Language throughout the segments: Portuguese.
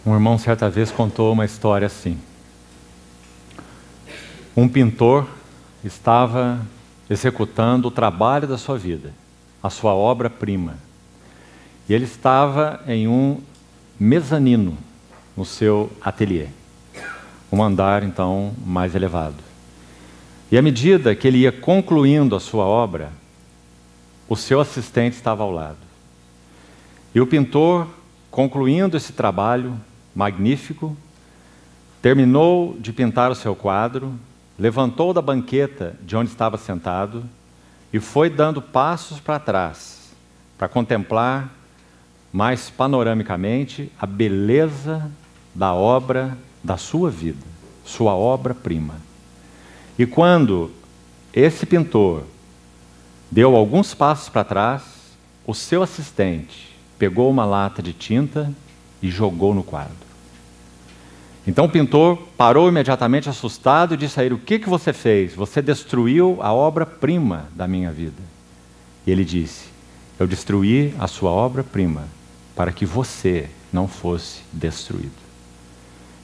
Um irmão certa vez contou uma história assim. Um pintor estava executando o trabalho da sua vida, a sua obra-prima. E ele estava em um mezanino no seu ateliê, um andar então mais elevado. E à medida que ele ia concluindo a sua obra, o seu assistente estava ao lado. E o pintor, concluindo esse trabalho magnífico, terminou de pintar o seu quadro, levantou da banqueta de onde estava sentado e foi dando passos para trás, para contemplar mais panoramicamente a beleza da obra da sua vida, sua obra-prima. E quando esse pintor deu alguns passos para trás, o seu assistente pegou uma lata de tinta e jogou no quadro. Então o pintor parou imediatamente assustado e disse a ele: o que você fez? Você destruiu a obra-prima da minha vida. E ele disse: eu destruí a sua obra-prima para que você não fosse destruído.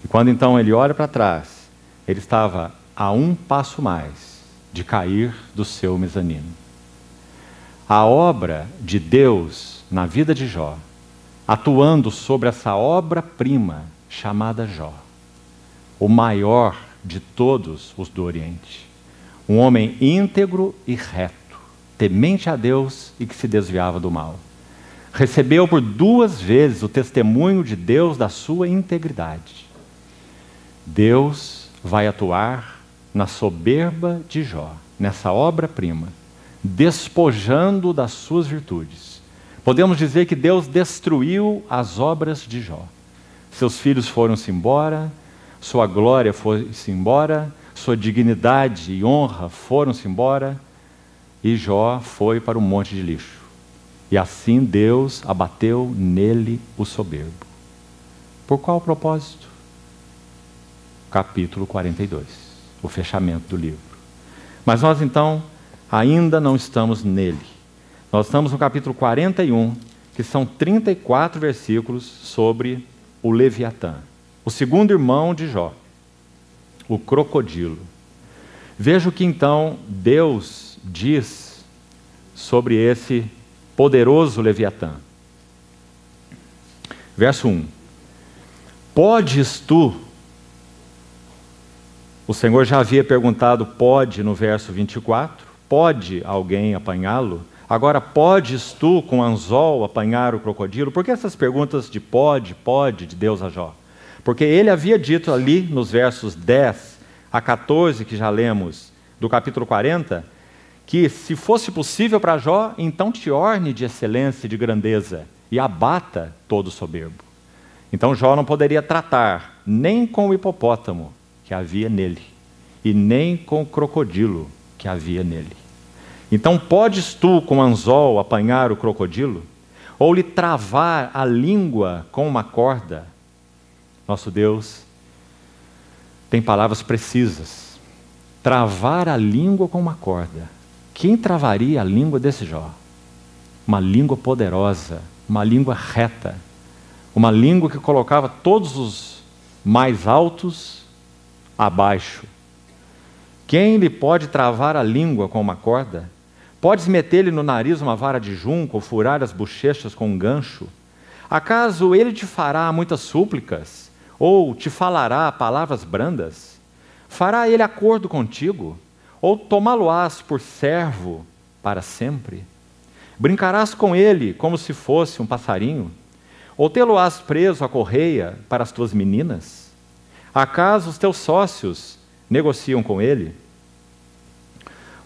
E quando então ele olha para trás, ele estava a um passo mais de cair do seu mezanino. A obra de Deus na vida de Jó, atuando sobre essa obra-prima chamada Jó, o maior de todos os do Oriente, um homem íntegro e reto, temente a Deus e que se desviava do mal, recebeu por 2 vezes o testemunho de Deus da sua integridade. Deus vai atuar na soberba de Jó, nessa obra-prima, despojando das suas virtudes. Podemos dizer que Deus destruiu as obras de Jó. Seus filhos foram-se embora, sua glória foi-se embora, sua dignidade e honra foram-se embora, e Jó foi para um monte de lixo. E assim Deus abateu nele o soberbo. Por qual propósito? Capítulo 42, o fechamento do livro. Mas nós então ainda não estamos nele. Nós estamos no capítulo 41, que são 34 versículos sobre o Leviatã, o segundo irmão de Jó, o crocodilo. Veja o que então Deus diz sobre esse poderoso Leviatã. Verso 1. Podes tu, o Senhor já havia perguntado pode no verso 24, pode alguém apanhá-lo? Agora, podes tu com anzol apanhar o crocodilo? Por que essas perguntas de pode de Deus a Jó? Porque ele havia dito ali nos versos 10 a 14, que já lemos, do capítulo 40, que se fosse possível para Jó, então te orne de excelência e de grandeza e abata todo soberbo. Então Jó não poderia tratar nem com o hipopótamo que havia nele e nem com o crocodilo que havia nele. Então podes tu com anzol apanhar o crocodilo? Ou lhe travar a língua com uma corda? Nosso Deus tem palavras precisas. Travar a língua com uma corda. Quem travaria a língua desse Jó? Uma língua poderosa, uma língua reta, uma língua que colocava todos os mais altos abaixo. Quem lhe pode travar a língua com uma corda? Podes meter-lhe no nariz uma vara de junco ou furar as bochechas com um gancho? Acaso ele te fará muitas súplicas? Ou te falará palavras brandas? Fará ele acordo contigo? Ou tomá-lo-ás por servo para sempre? Brincarás com ele como se fosse um passarinho? Ou tê-lo-ás preso à correia para as tuas meninas? Acaso os teus sócios negociam com ele?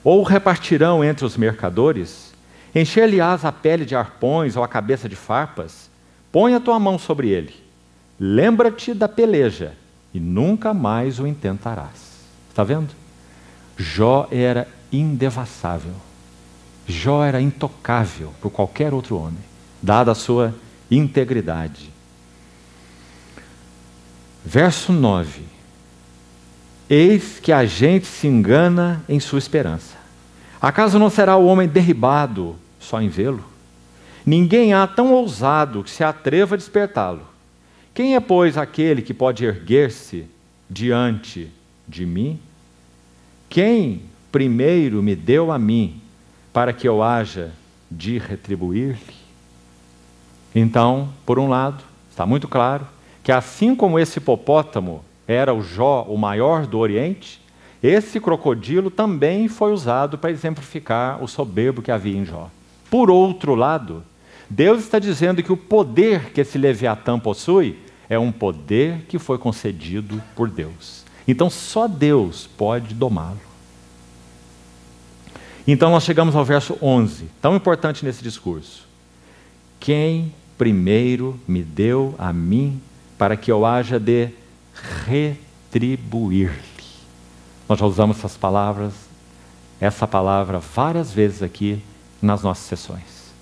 Ou repartirão entre os mercadores? Encher-lhe-ás a pele de arpões ou a cabeça de farpas? Põe a tua mão sobre ele. Lembra-te da peleja e nunca mais o intentarás. Está vendo? Jó era indevassável. Jó era intocável por qualquer outro homem, dada a sua integridade. Verso 9. Eis que a gente se engana em sua esperança. Acaso não será o homem derribado só em vê-lo? Ninguém há tão ousado que se atreva a despertá-lo. Quem é, pois, aquele que pode erguer-se diante de mim? Quem primeiro me deu a mim para que eu haja de retribuir-lhe? Então, por um lado, está muito claro que assim como esse hipopótamo era o Jó, o maior do Oriente, esse crocodilo também foi usado para exemplificar o soberbo que havia em Jó. Por outro lado, Deus está dizendo que o poder que esse Leviatã possui é um poder que foi concedido por Deus. Então só Deus pode domá-lo. Então nós chegamos ao verso 11, tão importante nesse discurso. Quem primeiro me deu a mim para que eu haja de retribuir-lhe? Nós já usamos essa palavra várias vezes aqui nas nossas sessões.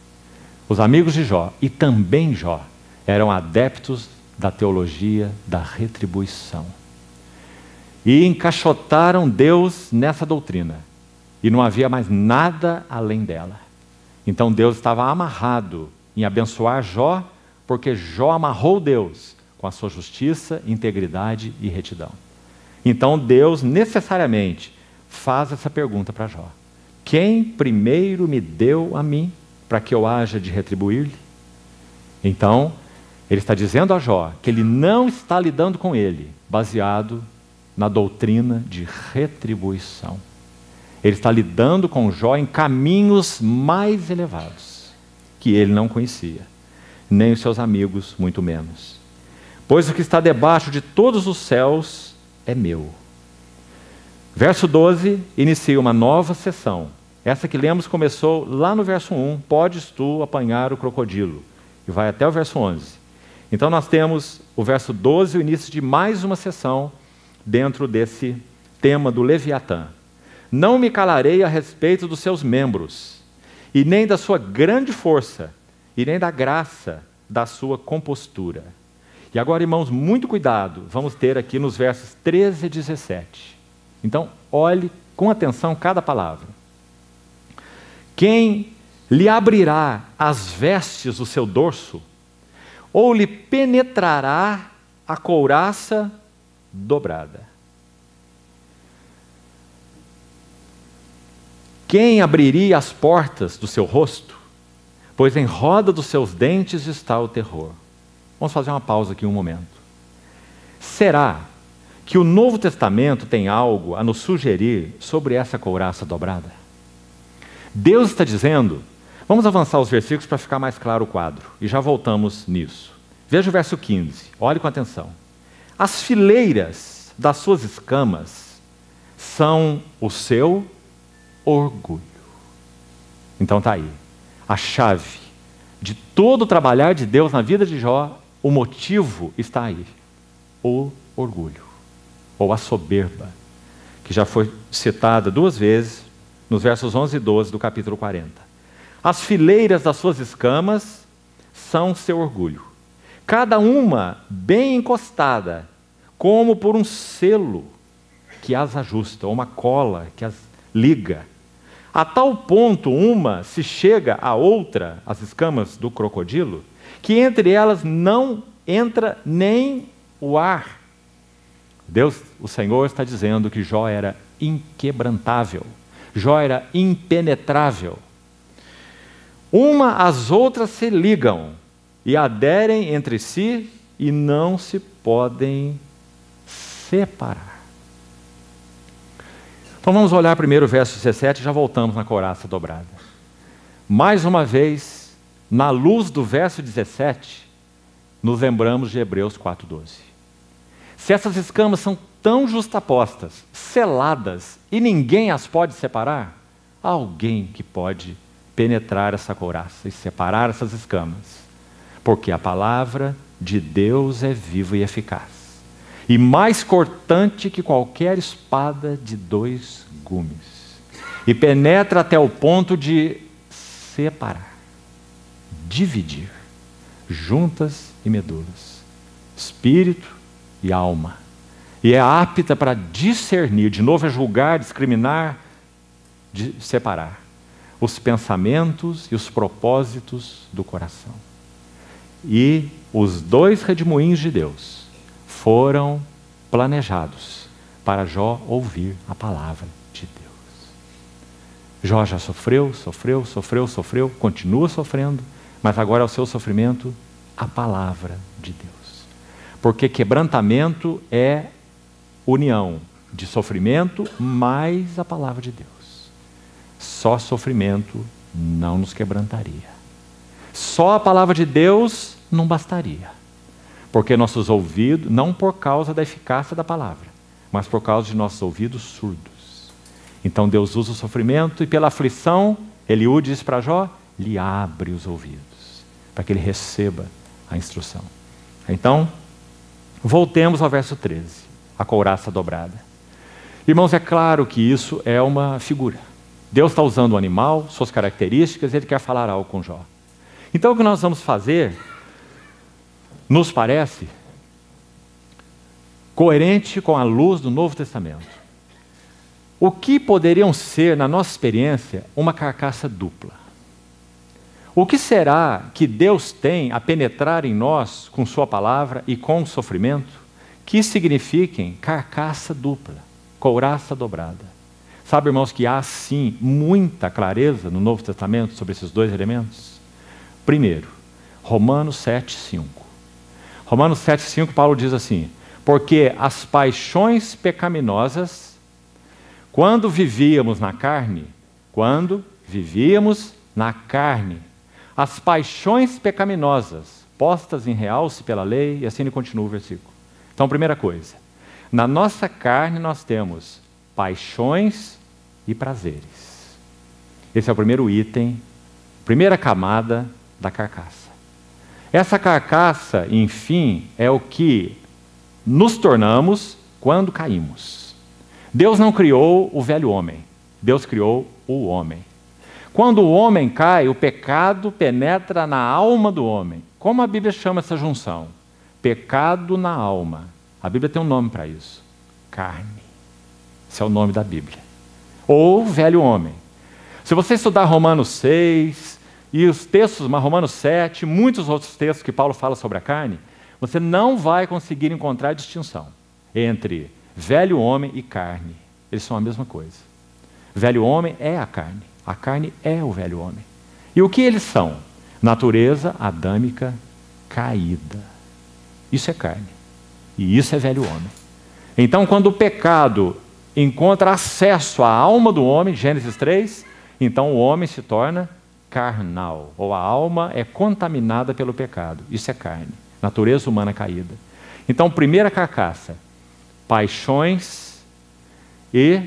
Os amigos de Jó, e também Jó, eram adeptos da teologia da retribuição. E encaixotaram Deus nessa doutrina. E não havia mais nada além dela. Então Deus estava amarrado em abençoar Jó, porque Jó amarrou Deus com a sua justiça, integridade e retidão. Então Deus necessariamente faz essa pergunta para Jó. Quem primeiro me deu a mim para que eu haja de retribuir-lhe? Então, ele está dizendo a Jó que ele não está lidando com ele baseado na doutrina de retribuição. Ele está lidando com Jó em caminhos mais elevados, que ele não conhecia, nem os seus amigos, muito menos. Pois o que está debaixo de todos os céus é meu. Verso 12 inicia uma nova sessão. Essa que lemos começou lá no verso 1, podes tu apanhar o crocodilo, e vai até o verso 11. Então nós temos o verso 12, o início de mais uma sessão dentro desse tema do Leviatã. Não me calarei a respeito dos seus membros, e nem da sua grande força, e nem da graça da sua compostura. E agora, irmãos, muito cuidado, vamos ter aqui nos versos 13 e 17. Então, olhe com atenção cada palavra. Quem lhe abrirá as vestes do seu dorso, ou lhe penetrará a couraça dobrada? Quem abriria as portas do seu rosto? Pois em roda dos seus dentes está o terror. Vamos fazer uma pausa aqui um momento. Será que o Novo Testamento tem algo a nos sugerir sobre essa couraça dobrada? Deus está dizendo, vamos avançar os versículos para ficar mais claro o quadro, e já voltamos nisso. Veja o verso 15, olhe com atenção. As fileiras das suas escamas são o seu orgulho. Então está aí, a chave de todo o trabalhar de Deus na vida de Jó, o motivo está aí, o orgulho, ou a soberba, que já foi citada 2 vezes nos versos 11 e 12 do capítulo 40. As fileiras das suas escamas são seu orgulho, cada uma bem encostada, como por um selo que as ajusta, ou uma cola que as liga. A tal ponto uma se chega à outra, as escamas do crocodilo, que entre elas não entra nem o ar. Deus, o Senhor, está dizendo que Jó era inquebrantável, Jó era impenetrável. Uma às outras se ligam e aderem entre si e não se podem separar. Então vamos olhar primeiro o verso 17 e já voltamos na couraça dobrada. Mais uma vez, na luz do verso 17, nos lembramos de Hebreus 4:12. Se essas escamas são tão justapostas, seladas, e ninguém as pode separar, há alguém que pode penetrar essa couraça e separar essas escamas. Porque a palavra de Deus é viva e eficaz, e mais cortante que qualquer espada de 2 gumes, e penetra até o ponto de separar, dividir, juntas e medulas, espírito e alma, e é apta para discernir, de novo é julgar, discriminar, separar os pensamentos e os propósitos do coração. E os 2 redemoinhos de Deus foram planejados para Jó ouvir a palavra de Deus. Jó já sofreu, continua sofrendo, mas agora é o seu sofrimento a palavra de Deus. Porque quebrantamento é união de sofrimento mais a palavra de Deus. Só sofrimento não nos quebrantaria. Só a palavra de Deus não bastaria. Porque nossos ouvidos, não por causa da eficácia da palavra, mas por causa de nossos ouvidos surdos. Então Deus usa o sofrimento e pela aflição, Eliú diz para Jó, lhe abre os ouvidos, para que ele receba a instrução. Então, voltemos ao verso 13, a couraça dobrada. Irmãos, é claro que isso é uma figura. Deus está usando o animal, suas características, ele quer falar algo com Jó. Então o que nós vamos fazer, nos parece coerente com a luz do Novo Testamento. O que poderiam ser, na nossa experiência, uma carcaça dupla? O que será que Deus tem a penetrar em nós com sua palavra e com o sofrimento que signifiquem carcaça dupla, couraça dobrada? Sabe, irmãos, que há sim muita clareza no Novo Testamento sobre esses 2 elementos? Primeiro, Romanos 7,5. Romanos 7,5, Paulo diz assim: porque as paixões pecaminosas, quando vivíamos na carne, as paixões pecaminosas, postas em realce pela lei, e assim ele continua o versículo. Então, primeira coisa, na nossa carne nós temos paixões e prazeres. Esse é o primeiro item, primeira camada da carcaça. Essa carcaça, enfim, é o que nos tornamos quando caímos. Deus não criou o velho homem, Deus criou o homem. Quando o homem cai, o pecado penetra na alma do homem. Como a Bíblia chama essa junção? Pecado na alma. A Bíblia tem um nome para isso: carne. Esse é o nome da Bíblia. Ou velho homem. Se você estudar Romanos 6 e os textos, Romanos 7, muitos outros textos que Paulo fala sobre a carne, você não vai conseguir encontrar distinção entre velho homem e carne. Eles são a mesma coisa. Velho homem é a carne é o velho homem. E o que eles são? Natureza adâmica caída. Isso é carne. E isso é velho homem. Então, quando o pecado encontra acesso à alma do homem, Gênesis 3, então o homem se torna carnal, ou a alma é contaminada pelo pecado. Isso é carne, natureza humana caída. Então, primeira carcaça, paixões e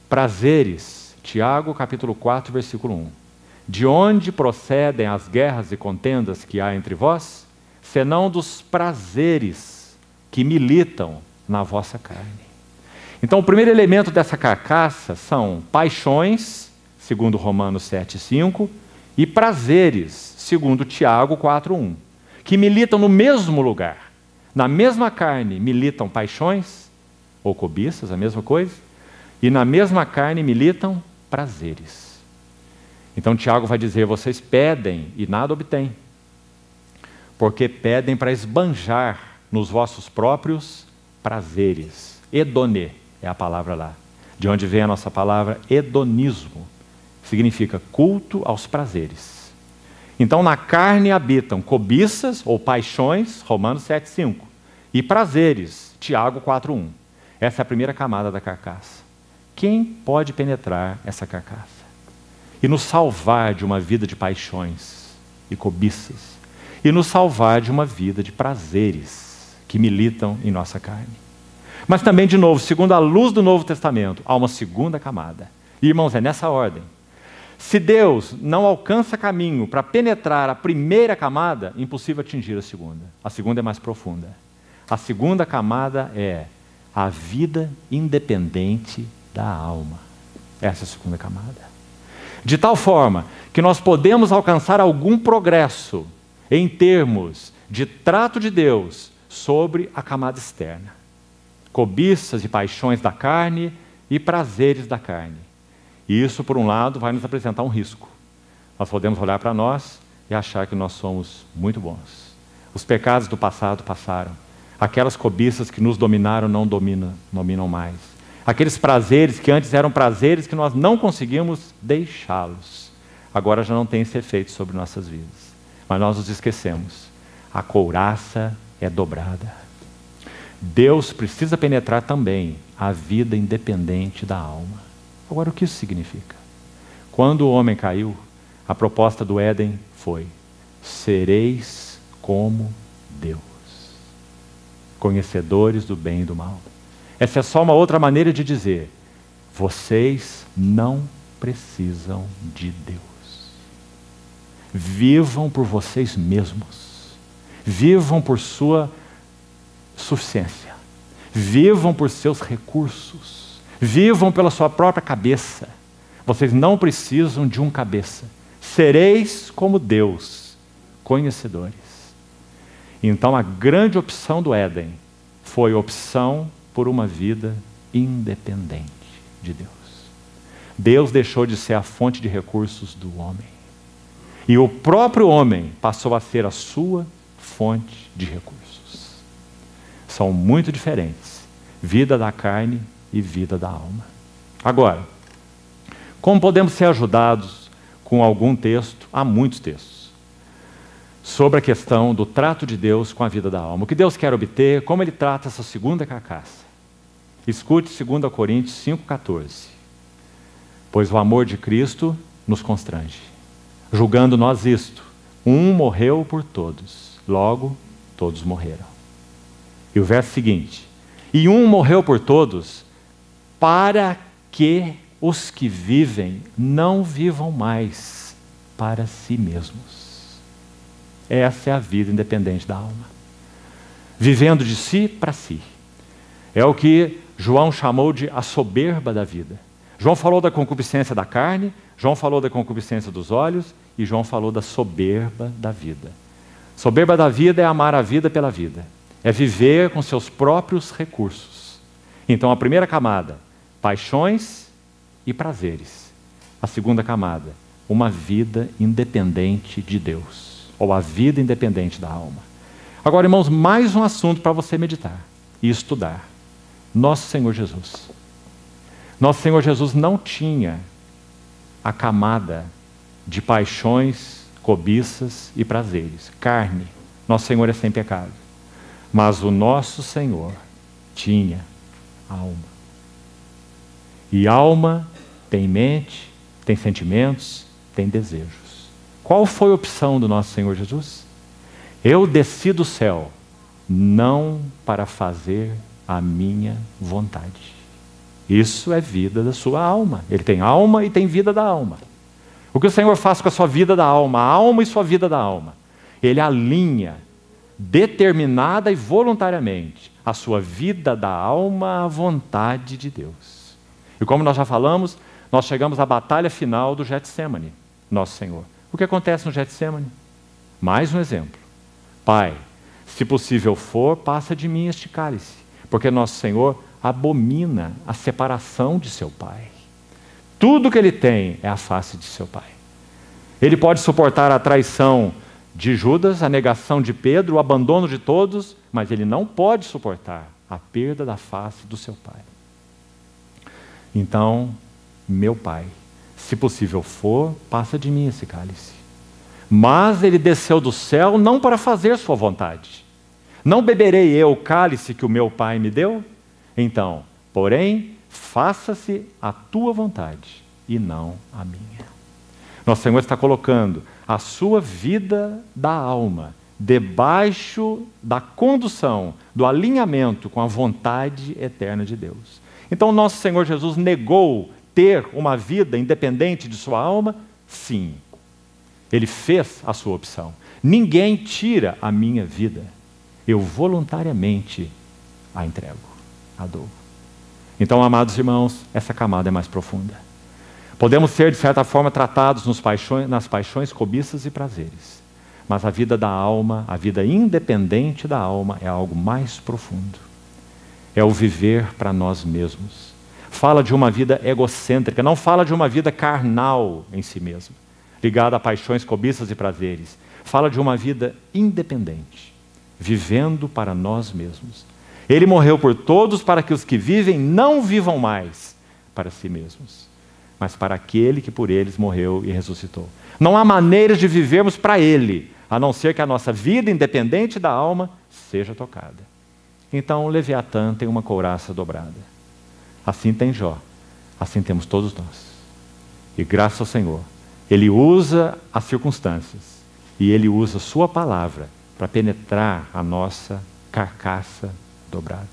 prazeres. Tiago, capítulo 4, versículo 1. De onde procedem as guerras e contendas que há entre vós? Senão dos prazeres que militam na vossa carne. Então, o primeiro elemento dessa carcaça são paixões, segundo Romanos 7,5, e prazeres, segundo Tiago 4,1, que militam no mesmo lugar. Na mesma carne militam paixões, ou cobiças, a mesma coisa, e na mesma carne militam prazeres. Então, Tiago vai dizer, vocês pedem e nada obtêm, porque pedem para esbanjar nos vossos próprios prazeres. Hedonê é a palavra lá, de onde vem a nossa palavra hedonismo. Significa culto aos prazeres. Então, na carne habitam cobiças ou paixões, Romanos 7,5, e prazeres, Tiago 4,1. Essa é a primeira camada da carcaça. Quem pode penetrar essa carcaça e nos salvar de uma vida de paixões e cobiças e nos salvar de uma vida de prazeres que militam em nossa carne? Mas também, de novo, segundo a luz do Novo Testamento, há uma segunda camada. E, irmãos, é nessa ordem. Se Deus não alcança caminho para penetrar a primeira camada, impossível atingir a segunda. A segunda é mais profunda. A segunda camada é a vida independente da alma. Essa é a segunda camada. De tal forma que nós podemos alcançar algum progresso em termos de trato de Deus sobre a camada externa. Cobiças e paixões da carne e prazeres da carne. E isso, por um lado, vai nos apresentar um risco. Nós podemos olhar para nós e achar que nós somos muito bons. Os pecados do passado passaram. Aquelas cobiças que nos dominaram não dominam mais. Aqueles prazeres que antes eram prazeres que nós não conseguimos deixá-los, agora já não têm esse efeito sobre nossas vidas. Mas nós nos esquecemos. A couraça é dobrada. Deus precisa penetrar também a vida independente da alma. Agora, o que isso significa? Quando o homem caiu, a proposta do Éden foi: sereis como Deus, conhecedores do bem e do mal. Essa é só uma outra maneira de dizer: vocês não precisam de Deus. Vivam por vocês mesmos. Vivam por sua suficiência. Vivam por seus recursos. Vivam pela sua própria cabeça. Vocês não precisam de um cabeça. Sereis como Deus, conhecedores. Então a grande opção do Éden foi a opção por uma vida independente de Deus. Deus deixou de ser a fonte de recursos do homem. E o próprio homem passou a ser a sua fonte de recursos. São muito diferentes. Vida da carne e vida da alma. Agora, como podemos ser ajudados com algum texto? Há muitos textos sobre a questão do trato de Deus com a vida da alma. O que Deus quer obter, como Ele trata essa segunda carcaça. Escute 2 Coríntios 5,14. Pois o amor de Cristo nos constrange, julgando nós isto: um morreu por todos, logo todos morreram. E o verso seguinte: e um morreu por todos, para que os que vivem não vivam mais para si mesmos. Essa é a vida independente da alma. Vivendo de si para si. É o que João chamou de a soberba da vida. João falou da concupiscência da carne, João falou da concupiscência dos olhos, e João falou da soberba da vida. Soberba da vida é amar a vida pela vida. É viver com seus próprios recursos. Então a primeira camada, paixões e prazeres. A segunda camada, uma vida independente de Deus, ou a vida independente da alma. Agora, irmãos, mais um assunto para você meditar e estudar. Nosso Senhor Jesus. Nosso Senhor Jesus não tinha a camada de paixões, cobiças e prazeres. Carne. Nosso Senhor é sem pecado. Mas o nosso Senhor tinha alma. E alma tem mente, tem sentimentos, tem desejos. Qual foi a opção do nosso Senhor Jesus? Eu desci do céu, não para fazer a minha vontade. Isso é vida da sua alma. Ele tem alma e tem vida da alma. O que o Senhor faz com a sua vida da alma, a alma e sua vida da alma? Ele alinha determinada e voluntariamente a sua vida da alma à vontade de Deus. E como nós já falamos, nós chegamos à batalha final do Getsemane, nosso Senhor. O que acontece no Getsemane? Mais um exemplo. Pai, se possível for, passa de mim este cálice, porque nosso Senhor abomina a separação de seu Pai. Tudo que ele tem é a face de seu Pai. Ele pode suportar a traição de Judas, a negação de Pedro, o abandono de todos, mas ele não pode suportar a perda da face do seu Pai. Então, meu Pai, se possível for, passa de mim esse cálice. Mas ele desceu do céu não para fazer sua vontade. Não beberei eu o cálice que o meu Pai me deu? Então, porém, faça-se a tua vontade e não a minha. Nosso Senhor está colocando a sua vida da alma debaixo da condução, do alinhamento com a vontade eterna de Deus. Então, nosso Senhor Jesus negou ter uma vida independente de sua alma? Sim. Ele fez a sua opção. Ninguém tira a minha vida. Eu voluntariamente a entrego, a dou. Então, amados irmãos, essa camada é mais profunda. Podemos ser, de certa forma, tratados nas paixões, cobiças e prazeres. Mas a vida da alma, a vida independente da alma, é algo mais profundo. É o viver para nós mesmos. Fala de uma vida egocêntrica, não fala de uma vida carnal em si mesma, ligada a paixões, cobiças e prazeres. Fala de uma vida independente. vivendo para nós mesmos. Ele morreu por todos para que os que vivem não vivam mais para si mesmos, mas para aquele que por eles morreu e ressuscitou. Não há maneira de vivermos para Ele, a não ser que a nossa vida, independente da alma, seja tocada. Então o Leviatã tem uma couraça dobrada. Assim tem Jó, assim temos todos nós. E graças ao Senhor, Ele usa as circunstâncias e Ele usa a sua palavra para penetrar a nossa carcaça dobrada.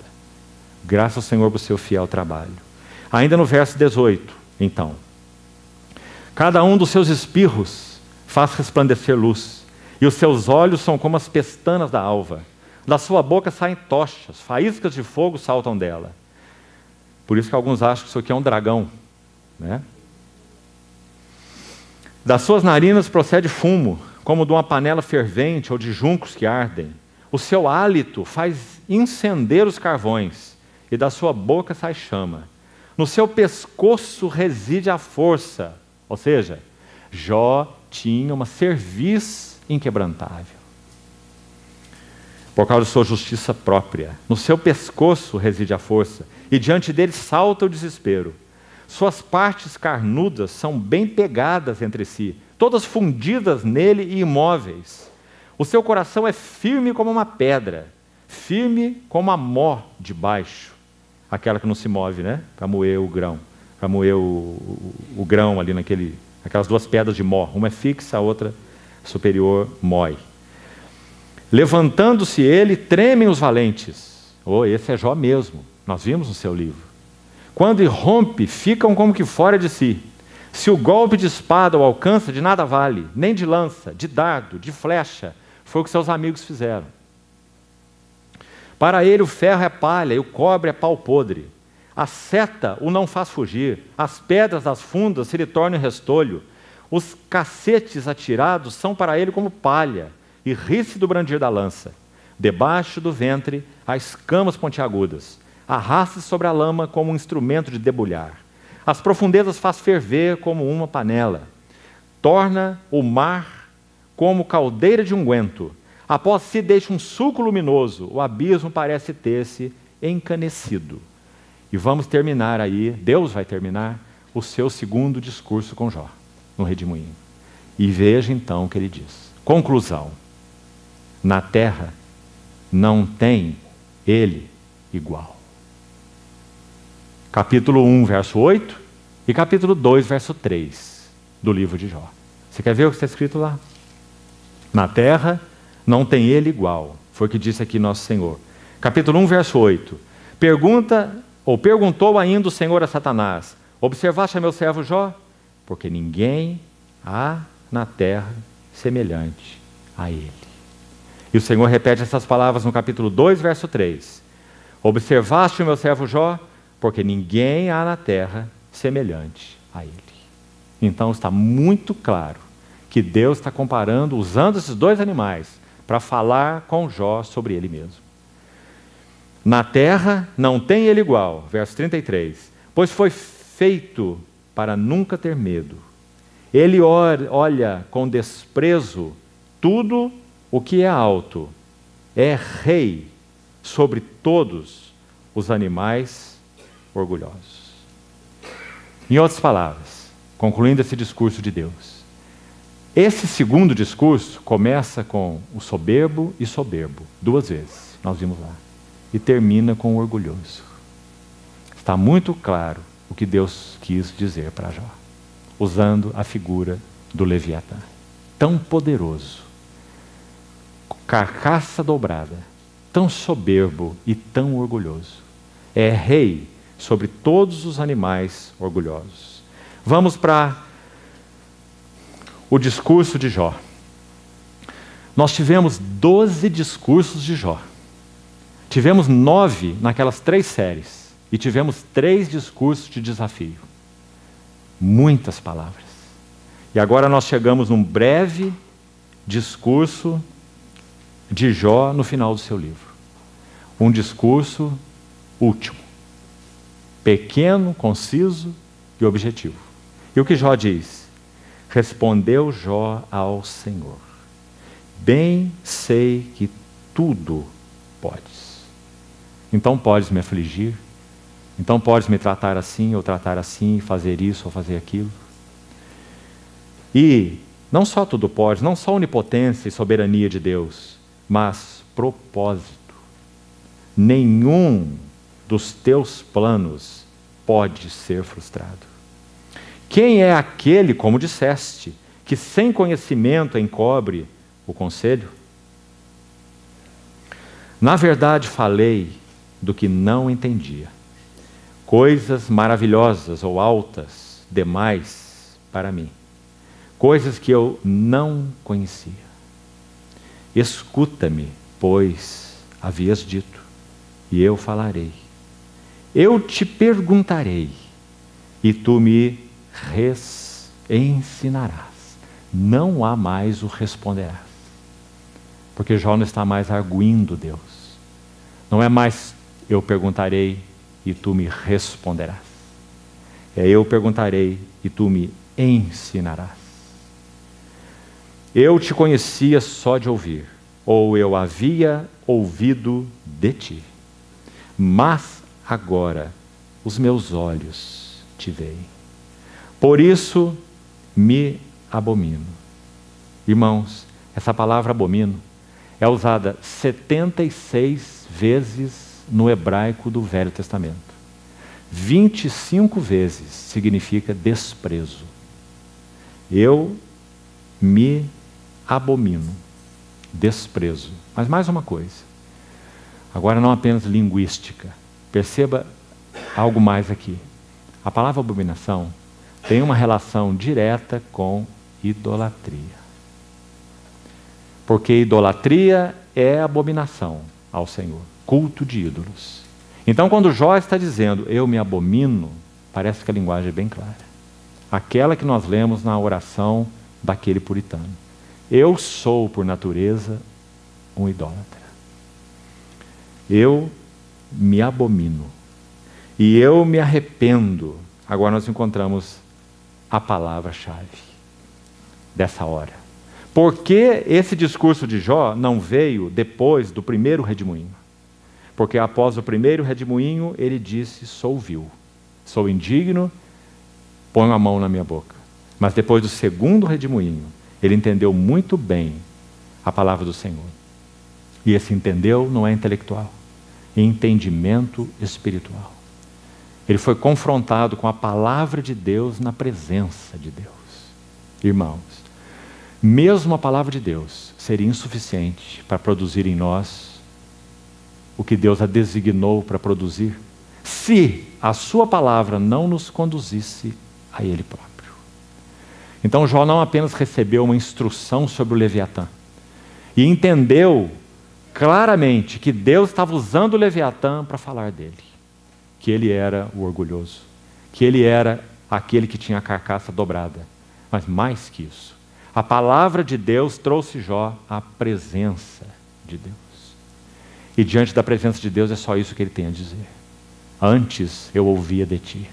Graças ao Senhor por seu fiel trabalho. Ainda no verso 18, então. Cada um dos seus espirros faz resplandecer luz, e os seus olhos são como as pestanas da alva. Da sua boca saem tochas, faíscas de fogo saltam dela. Por isso que alguns acham que isso aqui é um dragão, né? Das suas narinas procede fumo, como de uma panela fervente ou de juncos que ardem. O seu hálito faz incender os carvões, e da sua boca sai chama. No seu pescoço reside a força. Ou seja, Jó tinha uma cerviz inquebrantável, por causa de sua justiça própria. No seu pescoço reside a força, e diante dele salta o desespero. Suas partes carnudas são bem pegadas entre si, todas fundidas nele e imóveis. O seu coração é firme como uma pedra, firme como a mó de baixo, aquela que não se move, né? Para moer o grão, para moer o grão ali aquelas duas pedras de mó, uma é fixa, a outra superior mói. Levantando-se ele, tremem os valentes. Esse é Jó mesmo, nós vimos no seu livro. Quando irrompe, ficam como que fora de si. Se o golpe de espada o alcança, de nada vale, nem de lança, de dardo, de flecha. Foi o que seus amigos fizeram. Para ele o ferro é palha e o cobre é pau podre. A seta o não faz fugir, as pedras das fundas se lhe tornam restolho. Os cacetes atirados são para ele como palha, e ri-se do brandir da lança. Debaixo do ventre há escamas pontiagudas. Arrasta-se sobre a lama como um instrumento de debulhar. As profundezas faz ferver como uma panela. Torna o mar como caldeira de unguento. Após si deixa um sulco luminoso. O abismo parece ter-se encanecido. E vamos terminar aí, Deus vai terminar o seu segundo discurso com Jó, no redemoinho. E veja então o que ele diz. Conclusão. Na terra não tem ele igual. Capítulo 1, verso 8 e capítulo 2, verso 3 do livro de Jó. Você quer ver o que está escrito lá? Na terra não tem ele igual. Foi o que disse aqui nosso Senhor. Capítulo 1, verso 8. Perguntou ainda o Senhor a Satanás: observaste a meu servo Jó? Porque ninguém há na terra semelhante a ele. E o Senhor repete essas palavras no capítulo 2, verso 3. Observaste o meu servo Jó? Porque ninguém há na terra semelhante a ele. Então está muito claro que Deus está comparando, usando esses dois animais, para falar com Jó sobre ele mesmo. Na terra não tem ele igual, verso 33, pois foi feito para nunca ter medo. Ele olha com desprezo tudo o que é alto, é rei sobre todos os animais orgulhosos. Em outras palavras, concluindo esse discurso de Deus, esse segundo discurso começa com o soberbo e soberbo, duas vezes, nós vimos lá, e termina com o orgulhoso. Está muito claro o que Deus quis dizer para Jó, usando a figura do Leviatã, tão poderoso, carcaça dobrada, tão soberbo e tão orgulhoso. É rei sobre todos os animais orgulhosos. Vamos para o discurso de Jó. Nós tivemos 12 discursos de Jó. Tivemos 9 naquelas 3 séries. E tivemos 3 discursos de desafio. Muitas palavras. E agora nós chegamos num breve discurso de Jó no final do seu livro. Um discurso último. Pequeno, conciso e objetivo. E o que Jó diz? Respondeu Jó ao Senhor: bem sei que tudo podes. Então podes me afligir, então podes me tratar assim, ou tratar assim, fazer isso ou fazer aquilo. E não só tudo pode, não só onipotência e soberania de Deus, mas propósito. Nenhum dos teus planos pode ser frustrado. Quem é aquele, como disseste, que sem conhecimento encobre o conselho? Na verdade falei do que não entendia, coisas maravilhosas ou altas demais para mim, coisas que eu não conhecia. Escuta-me, pois havias dito, e eu falarei. Eu te perguntarei, e tu me ensinarás. Não há mais o responderás. Porque Jó não está mais arguindo Deus. Não é mais eu perguntarei e tu me responderás. É eu perguntarei e tu me ensinarás. Eu te conhecia só de ouvir, ou eu havia ouvido de ti. Mas agora os meus olhos te veem. Por isso me abomino. Irmãos, essa palavra abomino é usada 76 vezes no hebraico do Velho Testamento. 25 vezes significa desprezo. Eu me abomino, desprezo. Mas mais uma coisa, agora não apenas linguística, perceba algo mais aqui. A palavra abominação tem uma relação direta com idolatria. Porque idolatria é abominação ao Senhor, culto de ídolos. Então, quando Jó está dizendo, eu me abomino, parece que a linguagem é bem clara. Aquela que nós lemos na oração daquele puritano. Eu sou, por natureza, um idólatra. Eu me abomino. E eu me arrependo. Agora nós encontramos a palavra-chave dessa hora. Por que esse discurso de Jó não veio depois do primeiro redemoinho? Porque após o primeiro redemoinho, ele disse, sou vil, sou indigno, ponho a mão na minha boca. Mas depois do segundo redemoinho, ele entendeu muito bem a palavra do Senhor. E esse entendeu não é intelectual, é entendimento espiritual. Ele foi confrontado com a palavra de Deus na presença de Deus. Irmãos, mesmo a palavra de Deus seria insuficiente para produzir em nós o que Deus a designou para produzir, se a sua palavra não nos conduzisse a Ele próprio. Então Jó não apenas recebeu uma instrução sobre o Leviatã, e entendeu claramente que Deus estava usando o Leviatã para falar dele, que ele era o orgulhoso, que ele era aquele que tinha a carcaça dobrada. Mas mais que isso, a palavra de Deus trouxe Jó à presença de Deus. E diante da presença de Deus é só isso que ele tem a dizer. Antes eu ouvia de ti,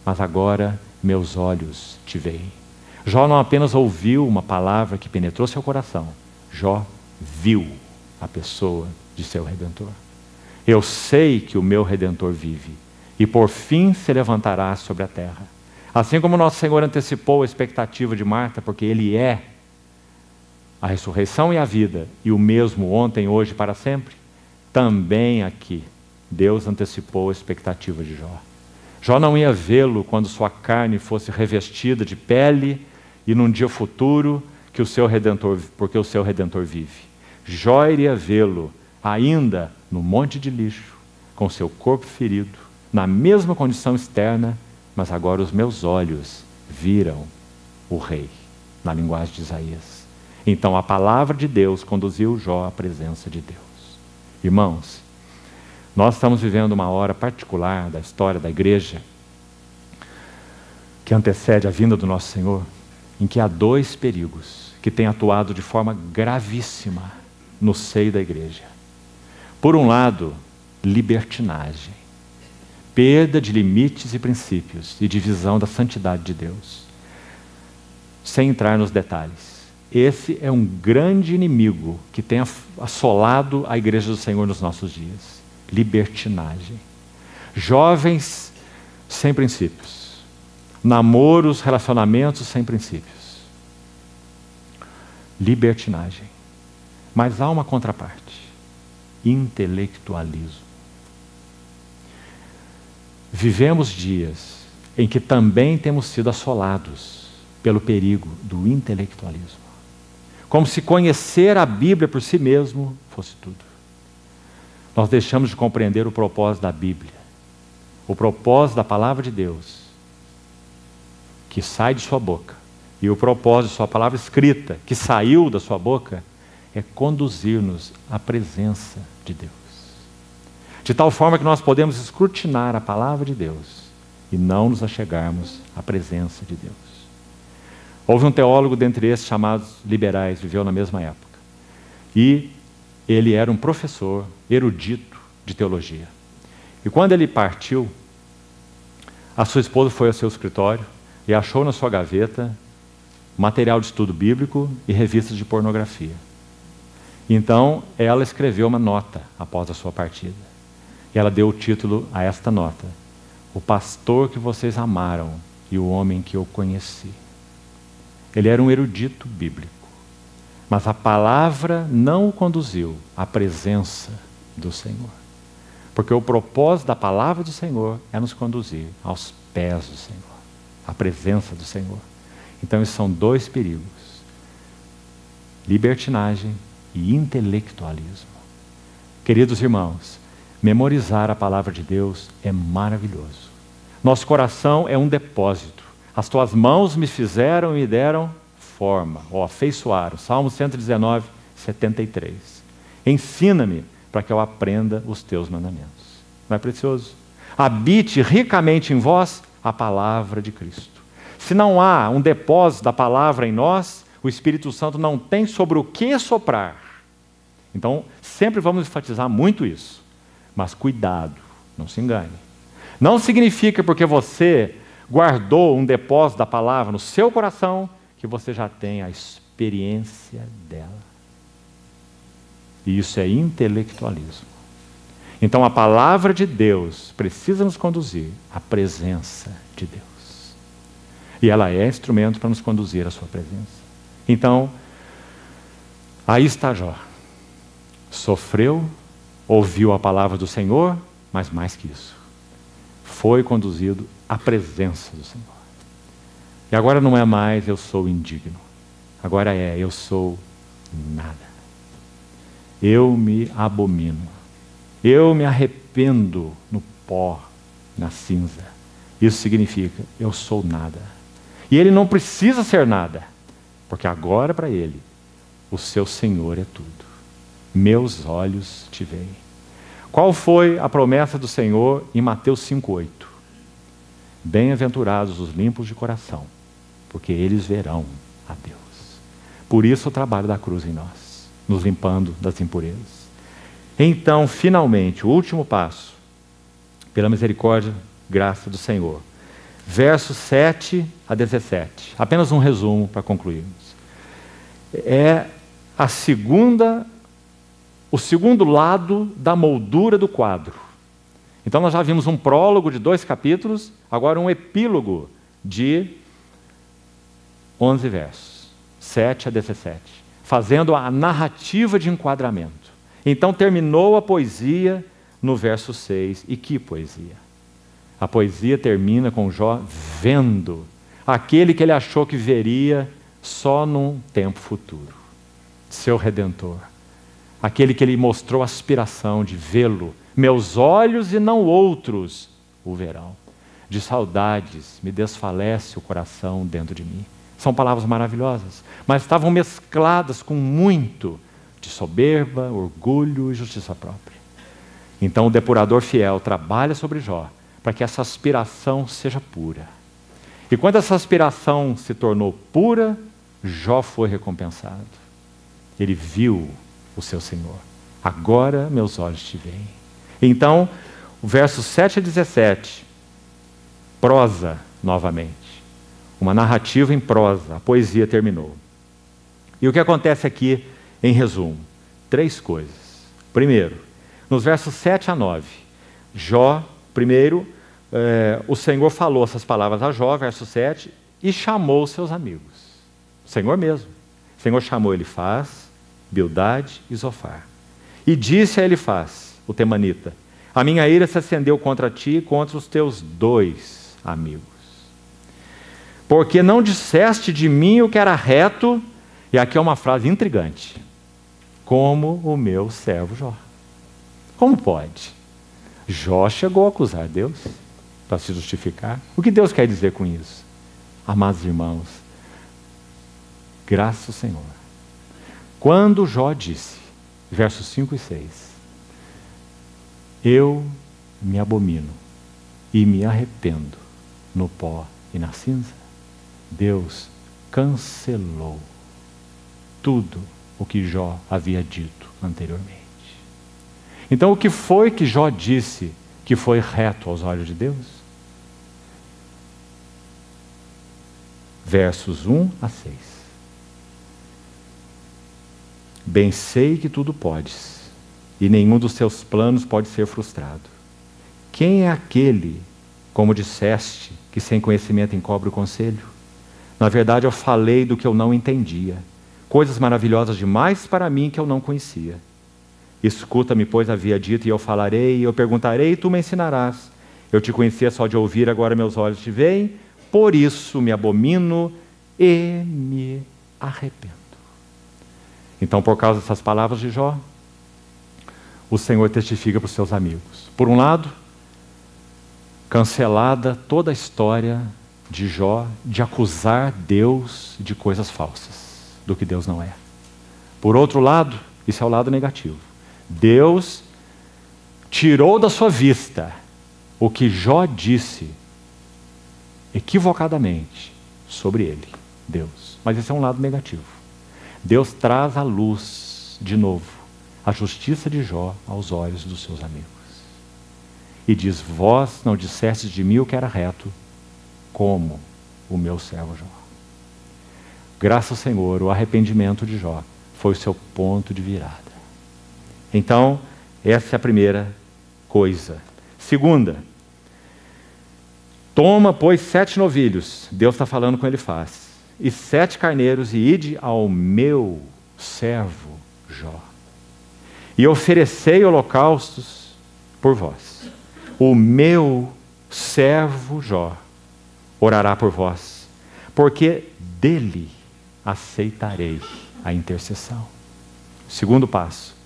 mas agora meus olhos te veem. Jó não apenas ouviu uma palavra que penetrou seu coração, Jó viu a pessoa de seu Redentor. Eu sei que o meu Redentor vive, e por fim se levantará sobre a terra. Assim como nosso Senhor antecipou a expectativa de Marta, porque Ele é a ressurreição e a vida, e o mesmo ontem, hoje e para sempre, também aqui Deus antecipou a expectativa de Jó. Jó não ia vê-lo quando sua carne fosse revestida de pele, e num dia futuro, que o seu Redentor, porque o seu Redentor vive. Jó iria vê-lo ainda no monte de lixo, com seu corpo ferido, na mesma condição externa, mas agora os meus olhos viram o Rei, na linguagem de Isaías. Então a palavra de Deus conduziu Jó à presença de Deus. Irmãos, nós estamos vivendo uma hora particular da história da igreja, que antecede a vinda do nosso Senhor, em que há dois perigos que têm atuado de forma gravíssima no seio da igreja. Por um lado, libertinagem, perda de limites e princípios e divisão da santidade de Deus. Sem entrar nos detalhes, esse é um grande inimigo que tem assolado a igreja do Senhor nos nossos dias. Libertinagem. Jovens sem princípios. Namoros, relacionamentos sem princípios. Libertinagem. Mas há uma contraparte. Intelectualismo. Vivemos dias em que também temos sido assolados pelo perigo do intelectualismo. Como se conhecer a Bíblia por si mesmo fosse tudo. Nós deixamos de compreender o propósito da Bíblia, o propósito da palavra de Deus, que sai de sua boca, e o propósito de sua palavra escrita, que saiu da sua boca, é conduzir-nos à presença de Deus. De tal forma que nós podemos escrutinar a palavra de Deus e não nos achegarmos à presença de Deus. Houve um teólogo dentre esses chamados liberais, viveu na mesma época. E ele era um professor erudito de teologia. E quando ele partiu, a sua esposa foi ao seu escritório e achou na sua gaveta material de estudo bíblico e revistas de pornografia. Então, ela escreveu uma nota após a sua partida. E ela deu o título a esta nota: O pastor que vocês amaram e o homem que eu conheci. Ele era um erudito bíblico, mas a palavra não o conduziu à presença do Senhor. Porque o propósito da palavra do Senhor é nos conduzir aos pés do Senhor, à presença do Senhor. Então, esses são dois perigos: libertinagem e intelectualismo. Queridos irmãos, memorizar a palavra de Deus é maravilhoso. Nosso coração é um depósito. As tuas mãos me fizeram e me deram forma, ou afeiçoaram. Salmo 119, 73. Ensina-me para que eu aprenda os teus mandamentos. Não é precioso? Habite ricamente em vós a palavra de Cristo. Se não há um depósito da palavra em nós, o Espírito Santo não tem sobre o que soprar. Então, sempre vamos enfatizar muito isso. Mas cuidado, não se engane. Não significa porque você guardou um depósito da palavra no seu coração que você já tem a experiência dela. E isso é intelectualismo. Então a palavra de Deus precisa nos conduzir à presença de Deus. E ela é instrumento para nos conduzir à sua presença. Então, aí está Jó. Sofreu, ouviu a palavra do Senhor, mas mais que isso, foi conduzido à presença do Senhor. E agora não é mais eu sou indigno. Agora é eu sou nada. Eu me abomino. Eu me arrependo no pó, na cinza. Isso significa eu sou nada. E ele não precisa ser nada, porque agora para ele o seu Senhor é tudo. Meus olhos te veem. Qual foi a promessa do Senhor em Mateus 5,8? Bem-aventurados os limpos de coração, porque eles verão a Deus. Por isso o trabalho da cruz em nós, nos limpando das impurezas. Então, finalmente, o último passo, pela misericórdia, graça do Senhor. Versos 7 a 17. Apenas um resumo para concluirmos. É o segundo lado da moldura do quadro. Então nós já vimos um prólogo de 2 capítulos, agora um epílogo de 11 versos, 7 a 17, fazendo a narrativa de enquadramento. Então terminou a poesia no verso 6. E que poesia! A poesia termina com Jó vendo aquele que ele achou que veria só num tempo futuro, seu Redentor. Aquele que ele mostrou aspiração de vê-lo. Meus olhos e não outros o verão. De saudades me desfalece o coração dentro de mim. São palavras maravilhosas, mas estavam mescladas com muito de soberba, orgulho e justiça própria. Então o depurador fiel trabalha sobre Jó para que essa aspiração seja pura. E quando essa aspiração se tornou pura, Jó foi recompensado. Ele viu o seu Senhor. Agora meus olhos te veem. Então, o verso 7 a 17, prosa novamente. Uma narrativa em prosa, a poesia terminou. E o que acontece aqui, em resumo? 3 coisas. Primeiro, nos versos 7 a 9, Jó, primeiro, o Senhor falou essas palavras a Jó, verso 7, e chamou os seus amigos. O Senhor mesmo. O Senhor chamou Elifaz, Bildade e Zofar. E disse a Elifaz, o temanita: a minha ira se acendeu contra ti e contra os teus 2 amigos. Porque não disseste de mim o que era reto, e aqui é uma frase intrigante, como o meu servo Jó. Como pode? Jó chegou a acusar Deus para se justificar. O que Deus quer dizer com isso? Amados irmãos, graças ao Senhor. Quando Jó disse, versos 5 e 6, eu me abomino e me arrependo no pó e na cinza, Deus cancelou tudo o que Jó havia dito anteriormente. Então, o que foi que Jó disse que foi reto aos olhos de Deus? Versos 1 a 6. Bem sei que tudo podes, e nenhum dos teus planos pode ser frustrado. Quem é aquele, como disseste, que sem conhecimento encobre o conselho? Na verdade, eu falei do que eu não entendia, coisas maravilhosas demais para mim que eu não conhecia. Escuta-me, pois havia dito, e eu falarei, e eu perguntarei, e tu me ensinarás. Eu te conhecia só de ouvir, agora meus olhos te veem, por isso me abomino e me arrependo. Então, por causa dessas palavras de Jó, o Senhor testifica para os seus amigos. Por um lado, cancelada toda a história de Jó de acusar Deus de coisas falsas, do que Deus não é. Por outro lado, isso é o lado negativo. Deus tirou da sua vista o que Jó disse equivocadamente sobre ele, Deus. Mas esse é um lado negativo. Deus traz à luz, de novo, a justiça de Jó aos olhos dos seus amigos. E diz, vós não dissestes de mim o que era reto, como o meu servo Jó. Graças ao Senhor, o arrependimento de Jó foi o seu ponto de virada. Então, essa é a primeira coisa. Segunda, toma, pois, 7 novilhos, Deus está falando com Elifaz, e 7 carneiros, e ide ao meu servo Jó, e oferecei holocaustos por vós. O meu servo Jó orará por vós, porque dele aceitarei a intercessão. Segundo passo,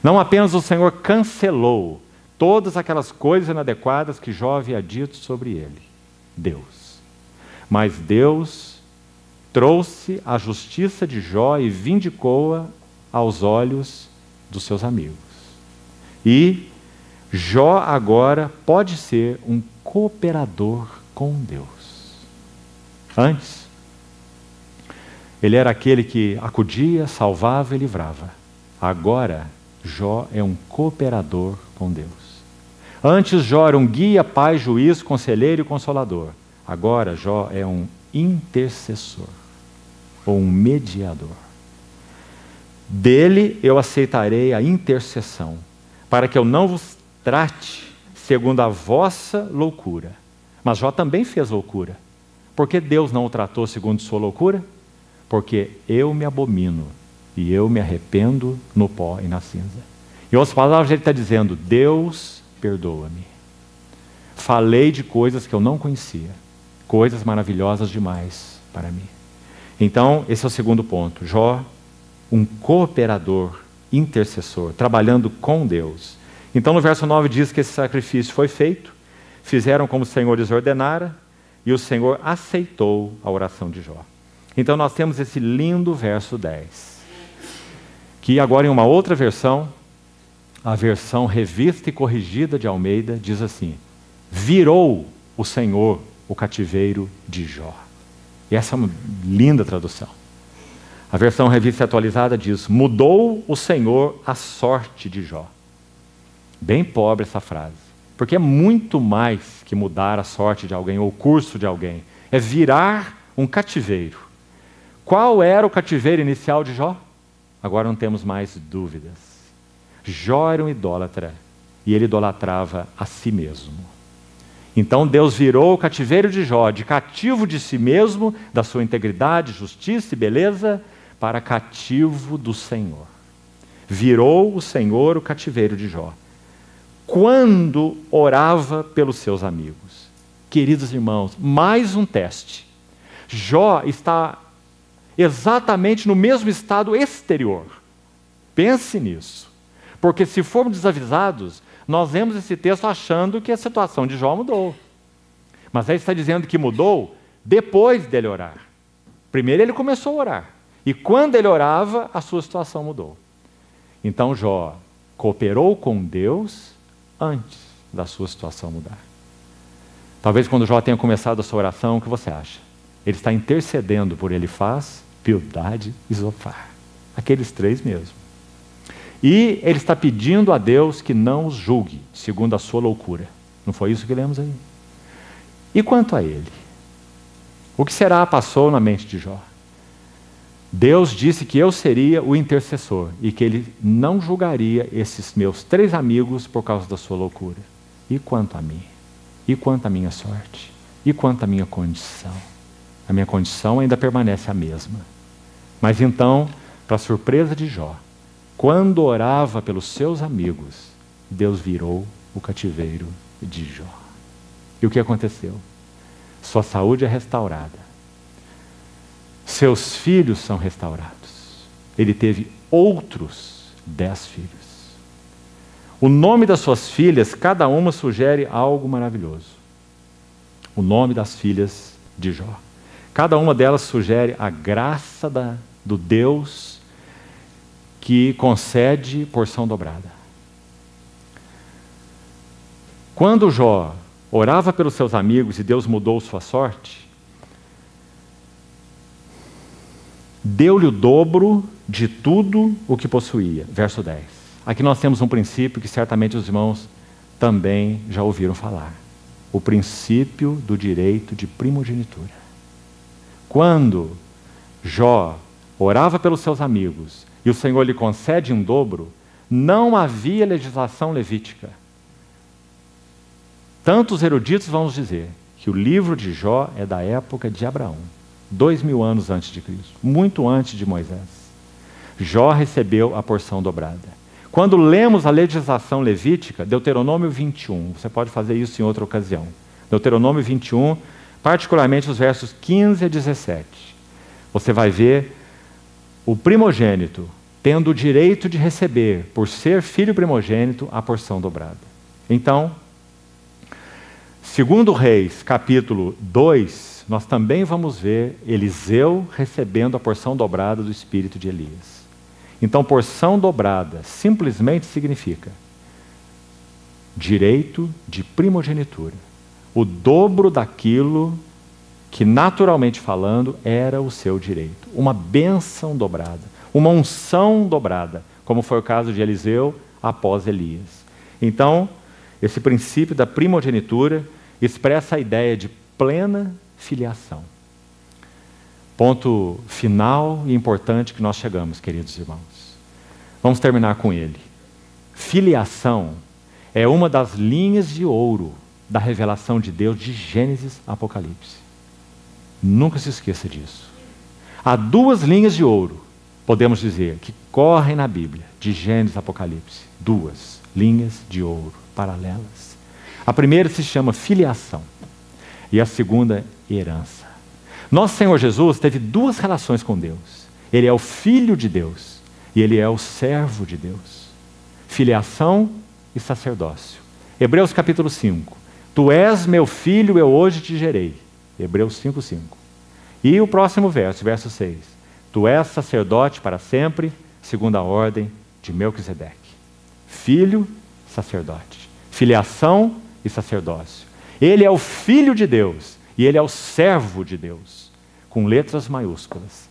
não apenas o Senhor cancelou todas aquelas coisas inadequadas que Jó havia dito sobre ele, Deus, mas Deus trouxe a justiça de Jó e vindicou-a aos olhos dos seus amigos. E Jó agora pode ser um cooperador com Deus. Antes, ele era aquele que acudia, salvava e livrava. Agora, Jó é um cooperador com Deus. Antes, Jó era um guia, pai, juiz, conselheiro e consolador. Agora, Jó é um intercessor, ou um mediador. Dele eu aceitarei a intercessão, para que eu não vos trate segundo a vossa loucura. Mas Jó também fez loucura. Por que Deus não o tratou segundo sua loucura? Porque eu me abomino e eu me arrependo no pó e na cinza. Em outras palavras, ele está dizendo, Deus, perdoa-me. Falei de coisas que eu não conhecia, coisas maravilhosas demais para mim. Então, esse é o segundo ponto. Jó, um cooperador, intercessor, trabalhando com Deus. Então, no verso 9 diz que esse sacrifício foi feito, fizeram como o Senhor lhes ordenara, e o Senhor aceitou a oração de Jó. Então, nós temos esse lindo verso 10, que agora em uma outra versão, a versão revista e corrigida de Almeida, diz assim, virou o Senhor o cativeiro de Jó. E essa é uma linda tradução. A versão revista e atualizada diz, mudou o Senhor a sorte de Jó. Bem pobre essa frase, porque é muito mais que mudar a sorte de alguém ou o curso de alguém. É virar um cativeiro. Qual era o cativeiro inicial de Jó? Agora não temos mais dúvidas. Jó era um idólatra e ele idolatrava a si mesmo. Então Deus virou o cativeiro de Jó, de cativo de si mesmo, da sua integridade, justiça e beleza, para cativo do Senhor. Virou o Senhor o cativeiro de Jó. Quando orava pelos seus amigos. Queridos irmãos, mais um teste. Jó está exatamente no mesmo estado exterior. Pense nisso. Porque se formos desavisados, nós lemos esse texto achando que a situação de Jó mudou. Mas aí está dizendo que mudou depois dele orar. Primeiro ele começou a orar. E quando ele orava, a sua situação mudou. Então Jó cooperou com Deus antes da sua situação mudar. Talvez quando Jó tenha começado a sua oração, o que você acha? Ele está intercedendo por Elifaz, Bildade e Zofar. Aqueles três mesmo. E ele está pedindo a Deus que não os julgue, segundo a sua loucura. Não foi isso que lemos aí? E quanto a ele? O que será passou na mente de Jó? Deus disse que eu seria o intercessor e que ele não julgaria esses meus três amigos por causa da sua loucura. E quanto a mim? E quanto à minha sorte? E quanto à minha condição? A minha condição ainda permanece a mesma. Mas então, para surpresa de Jó, quando orava pelos seus amigos, Deus virou o cativeiro de Jó. E o que aconteceu? Sua saúde é restaurada. Seus filhos são restaurados. Ele teve outros 10 filhos. O nome das suas filhas, cada uma sugere algo maravilhoso. O nome das filhas de Jó. Cada uma delas sugere a graça do Deus que concede porção dobrada. Quando Jó orava pelos seus amigos e Deus mudou sua sorte, deu-lhe o dobro de tudo o que possuía. Verso 10. Aqui nós temos um princípio que certamente os irmãos também já ouviram falar. O princípio do direito de primogenitura. Quando Jó orava pelos seus amigos e o Senhor lhe concede um dobro, não havia legislação levítica. Tantos eruditos vão nos dizer que o livro de Jó é da época de Abraão. 2000 anos antes de Cristo, muito antes de Moisés. Jó recebeu a porção dobrada. Quando lemos a legislação levítica, Deuteronômio 21, você pode fazer isso em outra ocasião. Deuteronômio 21, particularmente os versos 15 a 17. Você vai ver o primogênito tendo o direito de receber, por ser filho primogênito, a porção dobrada. Então, segundo Reis, capítulo 2, nós também vamos ver Eliseu recebendo a porção dobrada do espírito de Elias. Então, porção dobrada simplesmente significa direito de primogenitura. O dobro daquilo que, naturalmente falando, era o seu direito. Uma bênção dobrada, uma unção dobrada, como foi o caso de Eliseu após Elias. Então, esse princípio da primogenitura expressa a ideia de plena filiação. Ponto final e importante que nós chegamos, queridos irmãos. Vamos terminar com ele. Filiação é uma das linhas de ouro da revelação de Deus de Gênesis a Apocalipse. Nunca se esqueça disso. Há duas linhas de ouro, podemos dizer, que correm na Bíblia, de Gênesis a Apocalipse. Duas linhas de ouro paralelas. A primeira se chama filiação e a segunda, herança. Nosso Senhor Jesus teve duas relações com Deus. Ele é o Filho de Deus e ele é o servo de Deus. Filiação e sacerdócio. Hebreus capítulo 5. Tu és meu filho, eu hoje te gerei. Hebreus 5:5. E o próximo verso, verso 6. Tu és sacerdote para sempre, segundo a ordem de Melquisedeque. Filho, sacerdote. Filiação e sacerdócio. Ele é o Filho de Deus e ele é o servo de Deus, com letras maiúsculas.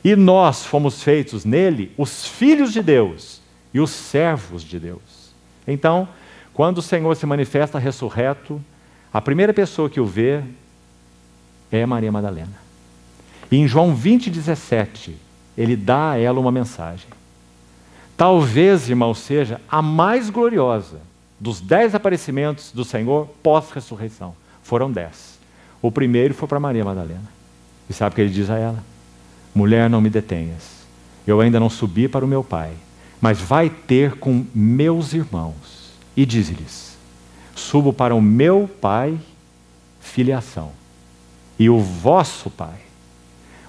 E nós fomos feitos nele os filhos de Deus e os servos de Deus. Então, quando o Senhor se manifesta ressurreto, a primeira pessoa que o vê é Maria Madalena. E em João 20:17, ele dá a ela uma mensagem. Talvez, irmão, seja a mais gloriosa dos 10 aparecimentos do Senhor pós-ressurreição. Foram 10. O primeiro foi para Maria Madalena. E sabe o que ele diz a ela? Mulher, não me detenhas. Eu ainda não subi para o meu Pai, mas vai ter com meus irmãos. E diz-lhes, subo para o meu Pai, filiação, e o vosso Pai,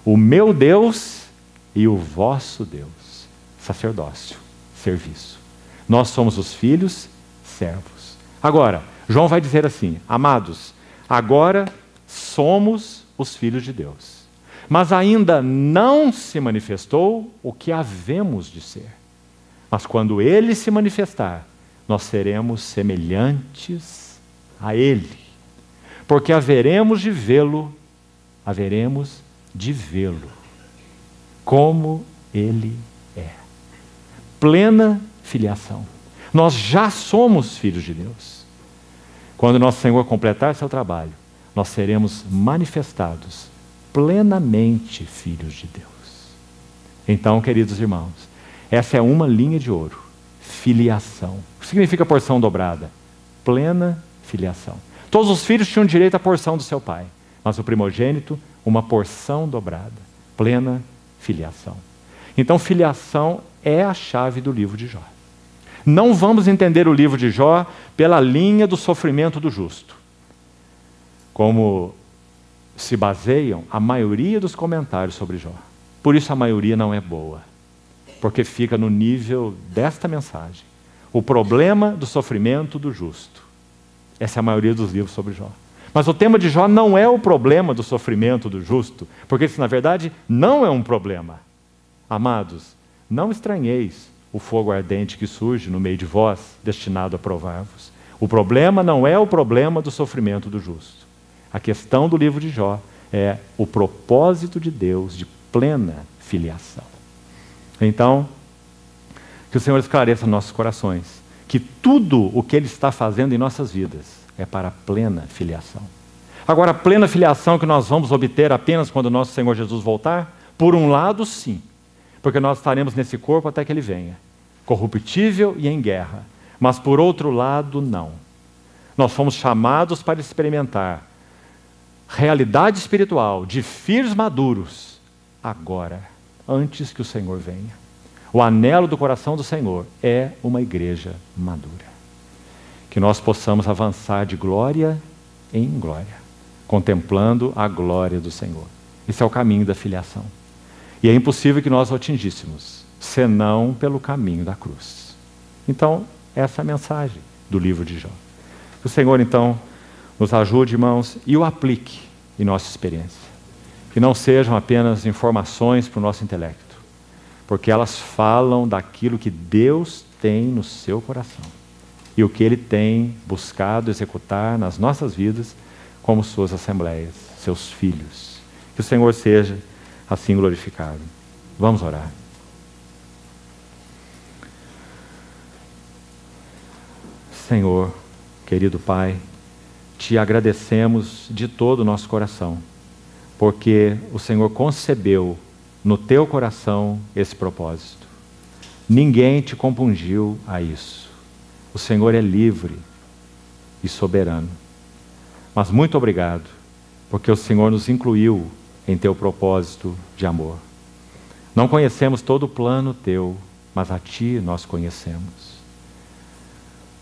o meu Deus e o vosso Deus, sacerdócio, serviço. Nós somos os filhos, servos. Agora, João vai dizer assim, amados, agora somos os filhos de Deus, mas ainda não se manifestou o que havemos de ser. Mas quando Ele se manifestar, nós seremos semelhantes a Ele, porque haveremos de vê-lo, como Ele é. Plena filiação. Nós já somos filhos de Deus. Quando nosso Senhor completar seu trabalho, nós seremos manifestados plenamente filhos de Deus. Então, queridos irmãos, essa é uma linha de ouro. Filiação. O que significa porção dobrada? Plena filiação. Todos os filhos tinham direito à porção do seu pai, mas o primogênito, uma porção dobrada. Plena filiação. Então, filiação é a chave do livro de Jó. Não vamos entender o livro de Jó pela linha do sofrimento do justo, como se baseiam a maioria dos comentários sobre Jó. Por isso a maioria não é boa, porque fica no nível desta mensagem. O problema do sofrimento do justo. Essa é a maioria dos livros sobre Jó. Mas o tema de Jó não é o problema do sofrimento do justo, porque isso, na verdade, não é um problema. Amados, não estranheis o fogo ardente que surge no meio de vós, destinado a provar-vos. O problema não é o problema do sofrimento do justo. A questão do livro de Jó é o propósito de Deus de plena filiação. Então, que o Senhor esclareça nossos corações, que tudo o que Ele está fazendo em nossas vidas é para a plena filiação. Agora, a plena filiação que nós vamos obter apenas quando o nosso Senhor Jesus voltar? Por um lado, sim, porque nós estaremos nesse corpo até que Ele venha, corruptível e em guerra. Mas por outro lado, não. Nós fomos chamados para experimentar realidade espiritual de filhos maduros agora, antes que o Senhor venha. O anelo do coração do Senhor é uma igreja madura. Que nós possamos avançar de glória em glória, contemplando a glória do Senhor. Esse é o caminho da filiação. E é impossível que nós o atingíssemos, senão pelo caminho da cruz. Então, essa é a mensagem do livro de Jó. Que o Senhor, então, nos ajude, irmãos, e o aplique em nossa experiência. Que não sejam apenas informações para o nosso intelecto, porque elas falam daquilo que Deus tem no seu coração e o que Ele tem buscado executar nas nossas vidas como suas assembleias, seus filhos. Que o Senhor seja assim glorificado. Vamos orar. Senhor, querido Pai, Te agradecemos de todo o nosso coração, porque o Senhor concebeu no Teu coração esse propósito. Ninguém te compungiu a isso. O Senhor é livre e soberano. Mas muito obrigado, porque o Senhor nos incluiu em Teu propósito de amor. Não conhecemos todo o plano Teu, mas a Ti nós conhecemos.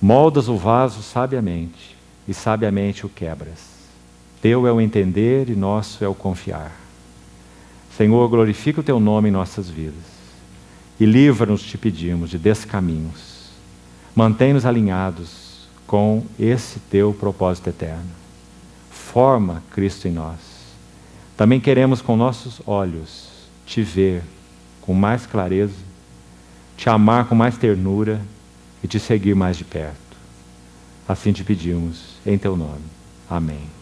Moldas o vaso sabiamente, e sabiamente o quebras. Teu é o entender e nosso é o confiar. Senhor, glorifica o Teu nome em nossas vidas. E livra-nos, te pedimos, de descaminhos. Mantém-nos alinhados com esse Teu propósito eterno. Forma Cristo em nós. Também queremos com nossos olhos Te ver com mais clareza, Te amar com mais ternura e Te seguir mais de perto. Assim te pedimos, em Teu nome. Amém.